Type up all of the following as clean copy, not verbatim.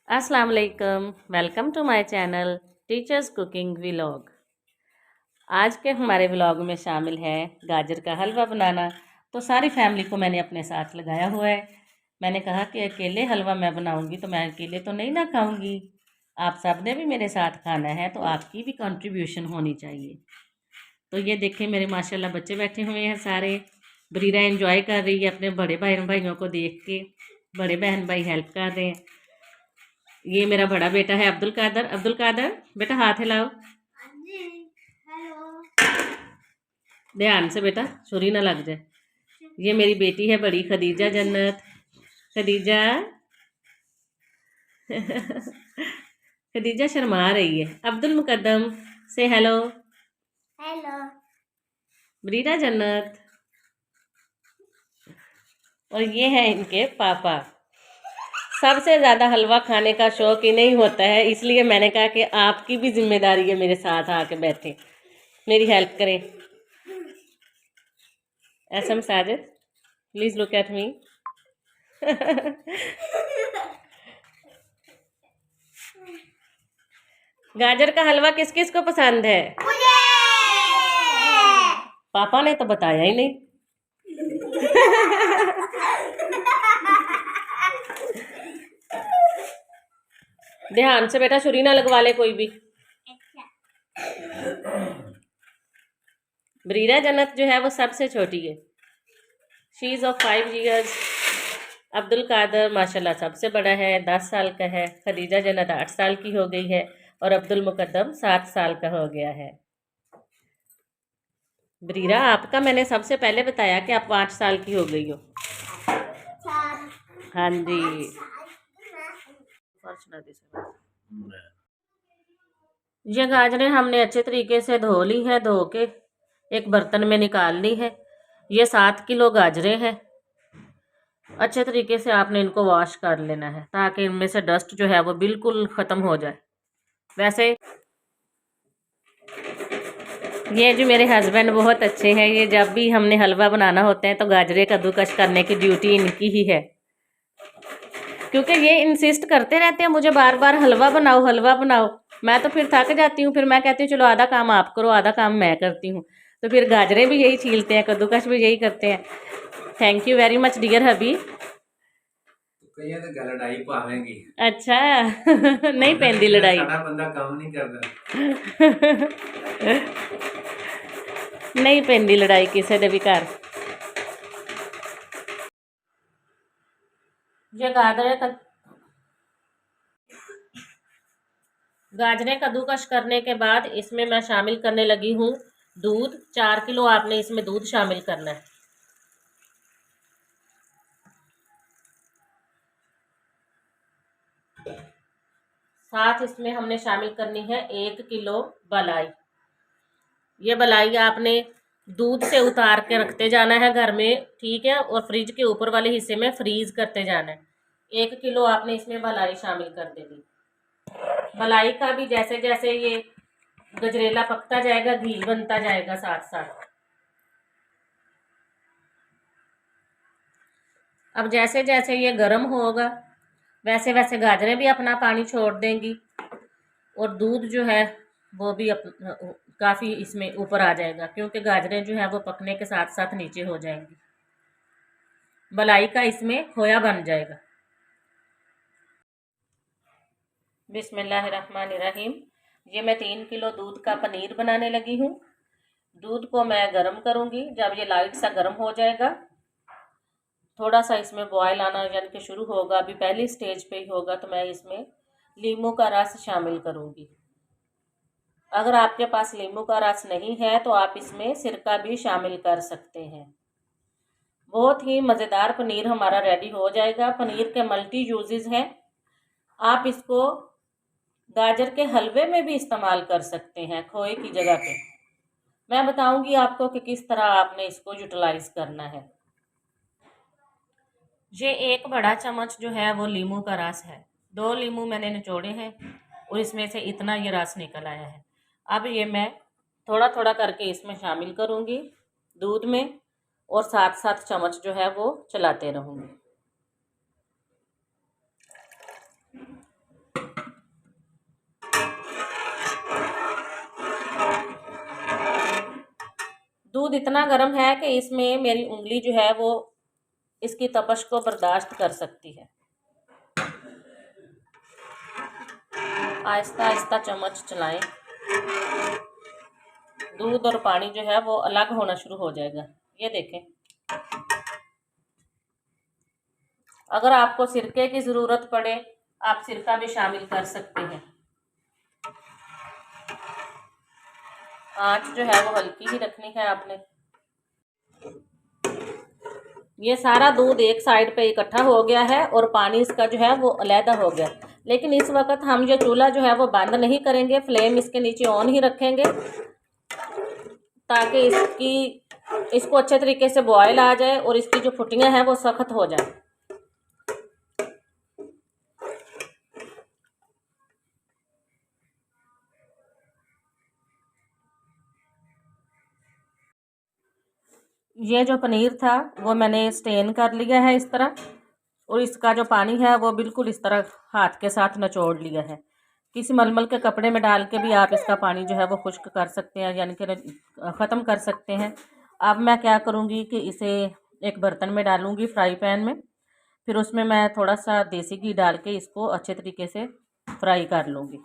अस्सलाम वालेकुम। Welcome to my channel teachers cooking vlog. आज के हमारे व्लॉग में शामिल है गाजर का हलवा बनाना। तो सारी फैमिली को मैंने अपने साथ लगाया हुआ है। मैंने कहा कि अकेले हलवा मैं बनाऊंगी तो मैं अकेले तो नहीं ना खाऊंगी, आप सब ने भी मेरे साथ खाना है, तो आपकी भी कंट्रीब्यूशन होनी चाहिए। तो ये देखिए मेरे माशाल्लाह बच्चे बैठे हुए हैं सारे। बरीरा एंजॉय कर रही है अपने बड़े भाइयों को देख के। बड़े बहन भाई हेल्प कर रहे हैं। ये मेरा बड़ा बेटा है अब्दुल कादर। अब्दुल कादर बेटा हाथ हिलाओ। ध्यान से बेटा, छुरी ना लग जाए। ये मेरी बेटी है बड़ी खदीजा जन्नत। खदीजा खदीजा शर्मा रही है। अब्दुल मुकद्दम से हेलो। हेलो। बरीरा जन्नत। और ये है इनके पापा। सबसे ज़्यादा हलवा खाने का शौक ही नहीं होता है, इसलिए मैंने कहा कि आपकी भी जिम्मेदारी है मेरे साथ आके बैठे, मेरी हेल्प करें। SM Sajid, please look at me. गाजर का हलवा किस किस को पसंद है? मुझे। पापा ने तो बताया ही नहीं। ध्यान से बेटा, छुरी ना लगवा ले कोई भी। बरीरा जन्नत जो है वो सबसे छोटी है। She is of 5 years। Abdul Qadir माशाल्लाह सबसे बड़ा है, 10 साल का है। खदीजा जन्नत 8 साल की हो गई है और अब्दुल मुकद्दम 7 साल का हो गया है। बरीरा आपका मैंने सबसे पहले बताया कि आप 5 साल की हो गई हो। हाँ जी। ये गाजरें हमने अच्छे तरीके से धो ली है, धो के एक बर्तन में निकाल ली है। ये 7 किलो गाजरें हैं। अच्छे तरीके से आपने इनको वॉश कर लेना है ताकि इनमें से डस्ट जो है वो बिल्कुल ख़त्म हो जाए। वैसे ये जो मेरे हस्बैंड बहुत अच्छे हैं, ये जब भी हमने हलवा बनाना होता है तो गाजरे कद्दूकस करने की ड्यूटी इनकी ही है, क्योंकि ये इंसिस्ट करते रहते हैं मुझे बार बार हलवा बनाओ हलवा बनाओ। मैं तो फिर थक जाती हूँ, फिर मैं कहती हूँ चलो आधा काम आप करो आधा काम मैं करती हूँ। तो फिर गाजरे भी यही छीलते हैं, कद्दूकस भी यही करते हैं। Thank you very much dear hubby. लड़ाई पावेंगी। अच्छा नहीं पैंदी लड़ाई। साडा बंदा काम नहीं करता। नहीं पैंदी लड़ाई किसी दे भी घर। ये गाजरें कद्दूकस करने के बाद इसमें मैं शामिल करने लगी हूँ दूध। 4 किलो आपने इसमें दूध शामिल करना है। साथ इसमें हमने शामिल करनी है 1 किलो बलाई। ये बलाई आपने दूध से उतार के रखते जाना है घर में, ठीक है, और फ्रिज के ऊपर वाले हिस्से में फ्रीज करते जाना है। 1 किलो आपने इसमें बलाई शामिल कर देनी। बलाई का भी जैसे जैसे ये गजरेला पकता जाएगा घी बनता जाएगा साथ साथ। अब जैसे जैसे ये गर्म होगा वैसे वैसे गाजरें भी अपना पानी छोड़ देंगी और दूध जो है वो भी काफ़ी इसमें ऊपर आ जाएगा, क्योंकि गाजरें जो है वो पकने के साथ साथ नीचे हो जाएंगी। बलाई का इसमें खोया बन जाएगा। बिस्मिल्लाहिर्रहमानिर्रहीम। ये मैं 3 किलो दूध का पनीर बनाने लगी हूँ। दूध को मैं गर्म करूँगी। जब ये लाइट सा गर्म हो जाएगा, थोड़ा सा इसमें बॉयल आना यानी कि शुरू होगा, अभी पहली स्टेज पे ही होगा, तो मैं इसमें नींबू का रस शामिल करूँगी। अगर आपके पास नींबू का रस नहीं है तो आप इसमें सिरका भी शामिल कर सकते हैं। बहुत ही मज़ेदार पनीर हमारा रेडी हो जाएगा। पनीर के मल्टी यूजेस हैं। आप इसको गाजर के हलवे में भी इस्तेमाल कर सकते हैं खोए की जगह पे। मैं बताऊंगी आपको कि किस तरह आपने इसको यूटिलाइज करना है। ये 1 बड़ा चम्मच जो है वो नींबू का रस है। 2 नींबू मैंने निचोड़े हैं और इसमें से इतना ये रस निकल आया है। अब ये मैं थोड़ा थोड़ा करके इसमें शामिल करूँगी दूध में, और साथ साथ चम्मच जो है वो चलाते रहूँगी। दूध इतना गर्म है कि इसमें मेरी उंगली जो है वो इसकी तपश को बर्दाश्त कर सकती है। आहिस्ता आहिस्ता चम्मच चलाएं, दूध और पानी जो है वो अलग होना शुरू हो जाएगा। ये देखें। अगर आपको सिरके की ज़रूरत पड़े आप सिरका भी शामिल कर सकते हैं। आंच जो है वो हल्की ही रखनी है आपने। ये सारा दूध एक साइड पे इकट्ठा हो गया है और पानी इसका जो है वो अलहदा हो गया। लेकिन इस वक्त हम ये चूल्हा जो है वो बंद नहीं करेंगे, फ्लेम इसके नीचे ऑन ही रखेंगे ताकि इसको अच्छे तरीके से बॉयल आ जाए और इसकी जो फुटियां हैं वो सख्त हो जाए। ये जो पनीर था वो मैंने स्टेन कर लिया है इस तरह, और इसका जो पानी है वो बिल्कुल इस तरह हाथ के साथ निचोड़ लिया है। किसी मलमल के कपड़े में डाल के भी आप इसका पानी जो है वो खुश्क कर सकते हैं, यानी कि ख़त्म कर सकते हैं। अब मैं क्या करूँगी कि इसे एक बर्तन में डालूँगी, फ्राई पैन में, फिर उसमें मैं थोड़ा सा देसी घी डाल के इसको अच्छे तरीके से फ्राई कर लूँगी।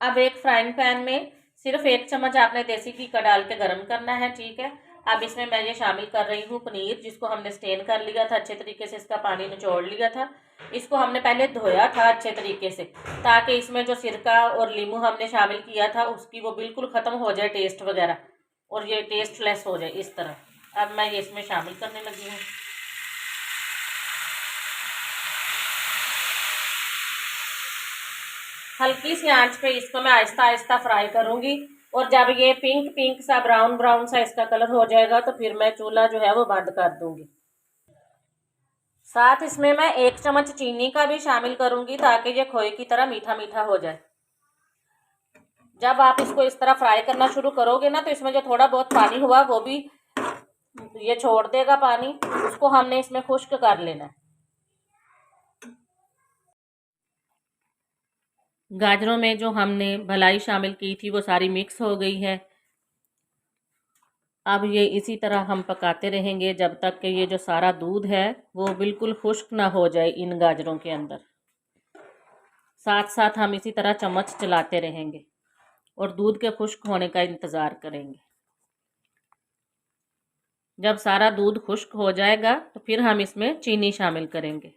अब एक फ्राइंग पैन में सिर्फ 1 चम्मच आपने देसी घी का डाल के गर्म करना है, ठीक है। अब इसमें मैं ये शामिल कर रही हूँ पनीर, जिसको हमने स्टेन कर लिया था, अच्छे तरीके से इसका पानी निचोड़ लिया था। इसको हमने पहले धोया था अच्छे तरीके से, ताकि इसमें जो सिरका और नींबू हमने शामिल किया था उसकी वो बिल्कुल ख़त्म हो जाए टेस्ट वगैरह, और ये टेस्टलेस हो जाए इस तरह। अब मैं ये इसमें शामिल करने लगी हूँ। हल्की सी आंच पे इसको मैं आहिस्ता आहिस्ता फ्राई करूँगी, और जब ये पिंक पिंक सा ब्राउन ब्राउन सा इसका कलर हो जाएगा तो फिर मैं चूल्हा जो है वो बंद कर दूँगी। साथ इसमें मैं 1 चम्मच चीनी का भी शामिल करूँगी ताकि ये खोए की तरह मीठा मीठा हो जाए। जब आप इसको इस तरह फ्राई करना शुरू करोगे ना तो इसमें जो थोड़ा बहुत पानी हुआ वो भी ये छोड़ देगा पानी, उसको हमने इसमें खुश्क कर लेना है। गाजरों में जो हमने भलाई शामिल की थी वो सारी मिक्स हो गई है। अब ये इसी तरह हम पकाते रहेंगे जब तक कि ये जो सारा दूध है वो बिल्कुल खुश्क ना हो जाए इन गाजरों के अंदर। साथ साथ हम इसी तरह चम्मच चलाते रहेंगे और दूध के खुश्क होने का इंतज़ार करेंगे। जब सारा दूध खुश्क हो जाएगा तो फिर हम इसमें चीनी शामिल करेंगे।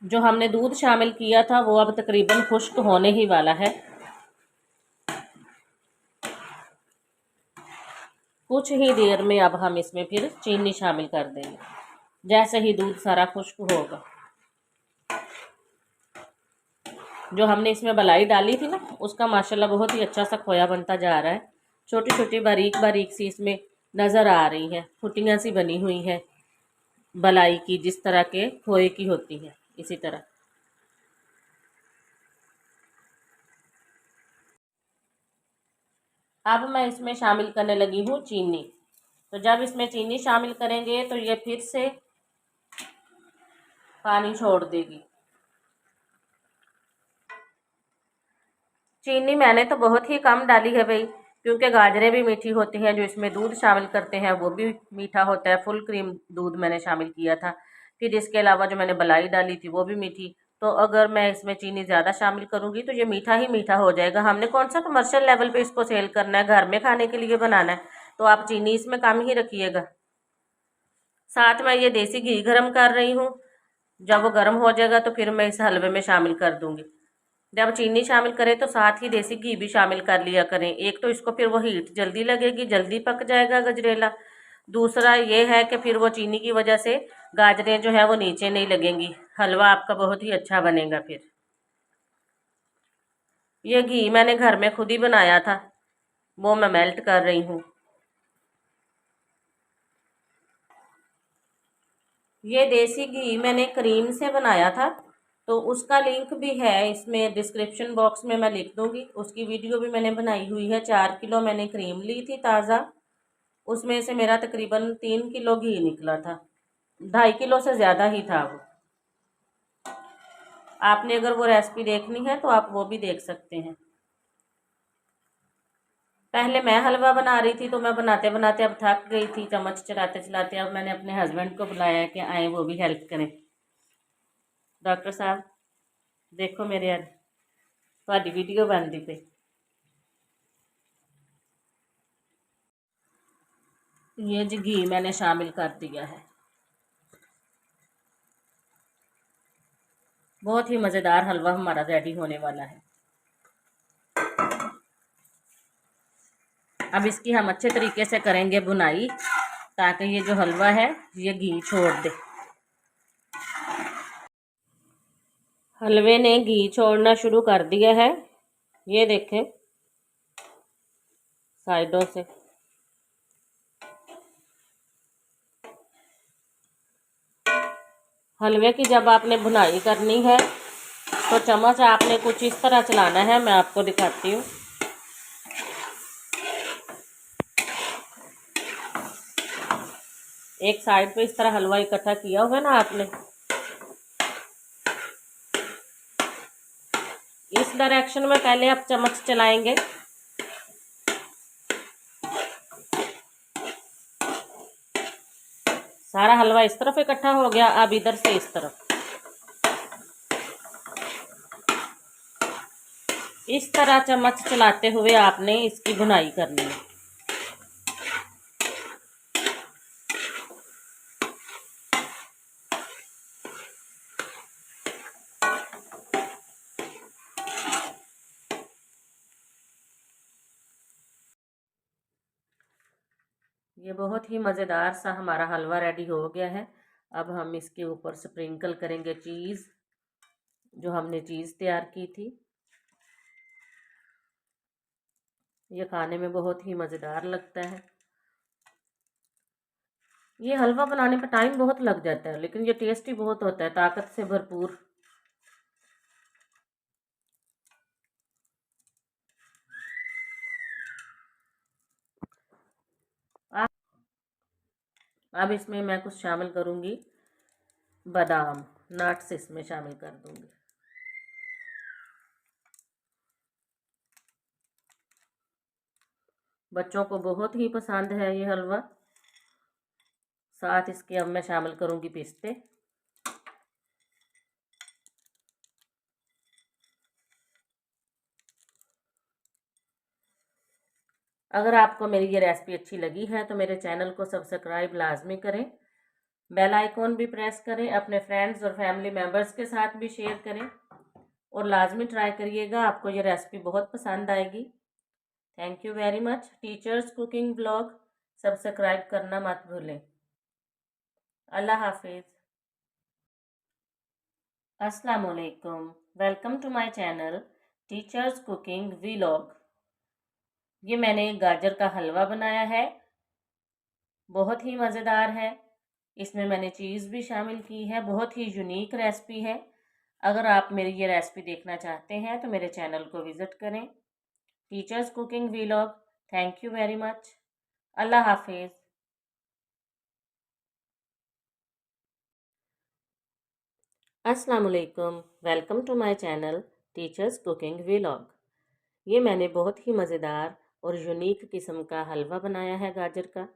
जो हमने दूध शामिल किया था वो अब तकरीबन खुश्क होने ही वाला है। कुछ ही देर में अब हम इसमें फिर चीनी शामिल कर देंगे जैसे ही दूध सारा खुश्क होगा। जो हमने इसमें मलाई डाली थी ना उसका माशाल्लाह बहुत ही अच्छा सा खोया बनता जा रहा है। छोटी छोटी बारीक बारीक सी इसमें नज़र आ रही हैं, फुटियाँ सी बनी हुई हैं मलाई की, जिस तरह के खोए की होती है इसी तरह। अब मैं इसमें शामिल करने लगी हूँ चीनी। तो जब इसमें चीनी शामिल करेंगे तो ये फिर से पानी छोड़ देगी। चीनी मैंने तो बहुत ही कम डाली है भाई, क्योंकि गाजरें भी मीठी होती हैं, जो इसमें दूध शामिल करते हैं वो भी मीठा होता है। फुल क्रीम दूध मैंने शामिल किया था। फिर इसके अलावा जो मैंने मलाई डाली थी वो भी मीठी। तो अगर मैं इसमें चीनी ज़्यादा शामिल करूँगी तो ये मीठा ही मीठा हो जाएगा। हमने कौन सा कमर्शियल लेवल पे इसको सेल करना है, घर में खाने के लिए बनाना है, तो आप चीनी इसमें कम ही रखिएगा। साथ में ये देसी घी गर्म कर रही हूँ। जब वो गर्म हो जाएगा तो फिर मैं इस हलवे में शामिल कर दूँगी। जब चीनी शामिल करें तो साथ ही देसी घी भी शामिल कर लिया करें। एक तो इसको फिर वो हीट जल्दी लगेगी, जल्दी पक जाएगा गजरेला। दूसरा ये है कि फिर वो चीनी की वजह से गाजरें जो है वो नीचे नहीं लगेंगी, हलवा आपका बहुत ही अच्छा बनेगा। फिर ये घी मैंने घर में खुद ही बनाया था, वो मैं मेल्ट कर रही हूँ। ये देसी घी मैंने क्रीम से बनाया था, तो उसका लिंक भी है इसमें डिस्क्रिप्शन बॉक्स में, मैं लिख दूँगी। उसकी वीडियो भी मैंने बनाई हुई है। 4 किलो मैंने क्रीम ली थी ताज़ा, उसमें से मेरा तकरीबन 3 किलो घी निकला था। 2.5 किलो से ज़्यादा ही था वो। आपने अगर वो रेसिपी देखनी है तो आप वो भी देख सकते हैं। पहले मैं हलवा बना रही थी तो मैं बनाते बनाते अब थक गई थी, चम्मच चलाते चलाते। अब मैंने अपने हस्बैंड को बुलाया कि आए वो भी हेल्प करें। डॉक्टर साहब देखो मेरे यार ਤੁਹਾਡੀ वीडियो बनती पे। ये जी घी मैंने शामिल कर दिया है। बहुत ही मज़ेदार हलवा हमारा रेडी होने वाला है। अब इसकी हम अच्छे तरीके से करेंगे बुनाई, ताकि ये जो हलवा है ये घी छोड़ दे। हलवे ने घी छोड़ना शुरू कर दिया है, ये देखें साइडों से। हलवे की जब आपने बुनाई करनी है तो चम्मच आपने कुछ इस तरह चलाना है, मैं आपको दिखाती हूँ। एक साइड पे इस तरह हलवा इकट्ठा किया हुआ है ना आपने, इस डायरेक्शन में पहले आप चम्मच चलाएंगे। सारा हलवा इस तरफ इकट्ठा हो गया, अब इधर से इस तरफ इस तरह चम्मच चलाते हुए आपने इसकी बुनाई करनी है। ये बहुत ही मज़ेदार सा हमारा हलवा रेडी हो गया है। अब हम इसके ऊपर स्प्रिंकल करेंगे चीज़, जो हमने चीज़ तैयार की थी। ये खाने में बहुत ही मज़ेदार लगता है। ये हलवा बनाने में टाइम बहुत लग जाता है, लेकिन ये टेस्टी बहुत होता है, ताकत से भरपूर। अब इसमें मैं कुछ शामिल करूँगी, बादाम नट्स इसमें शामिल कर दूँगी। बच्चों को बहुत ही पसंद है ये हलवा। साथ इसके अब मैं शामिल करूँगी पिस्ते। अगर आपको मेरी ये रेसिपी अच्छी लगी है तो मेरे चैनल को सब्सक्राइब लाजमी करें, बेल आइकॉन भी प्रेस करें, अपने फ्रेंड्स और फैमिली मेम्बर्स के साथ भी शेयर करें और लाजमी ट्राई करिएगा, आपको ये रेसिपी बहुत पसंद आएगी। Thank you very much. Teachers cooking blog subscribe करना मत भूलें। अल्लाह हाफिज़। अस्सलाम वालेकुम, welcome to my channel teachers cooking vlog. ये मैंने गाजर का हलवा बनाया है, बहुत ही मज़ेदार है। इसमें मैंने चीज़ भी शामिल की है, बहुत ही यूनिक रेसिपी है। अगर आप मेरी ये रेसिपी देखना चाहते हैं तो मेरे चैनल को विज़िट करें, teachers cooking vlog. Thank you very much. अल्लाह हाफिज़। अस्सलाम वालेकुम, welcome to my channel teachers cooking vlog. ये मैंने बहुत ही मज़ेदार और यूनिक किस्म का हलवा बनाया है गाजर का,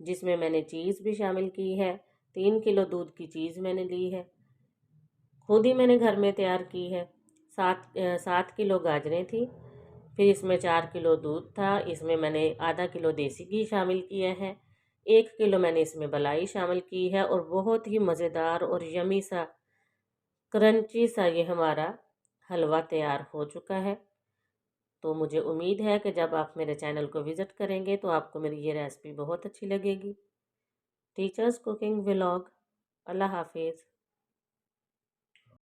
जिसमें मैंने चीज़ भी शामिल की है। 3 किलो दूध की चीज़ मैंने ली है, खुद ही मैंने घर में तैयार की है। 7 किलो गाजरें थी, फिर इसमें 4 किलो दूध था। इसमें मैंने आधा किलो देसी घी शामिल किया है। 1 किलो मैंने इसमें मलाई शामिल की है और बहुत ही मज़ेदार और यमी सा क्रंची सा ये हमारा हलवा तैयार हो चुका है। तो मुझे उम्मीद है कि जब आप मेरे चैनल को विज़िट करेंगे तो आपको मेरी ये रेसिपी बहुत अच्छी लगेगी। Teachers cooking vlog. अल्लाह हाफिज़।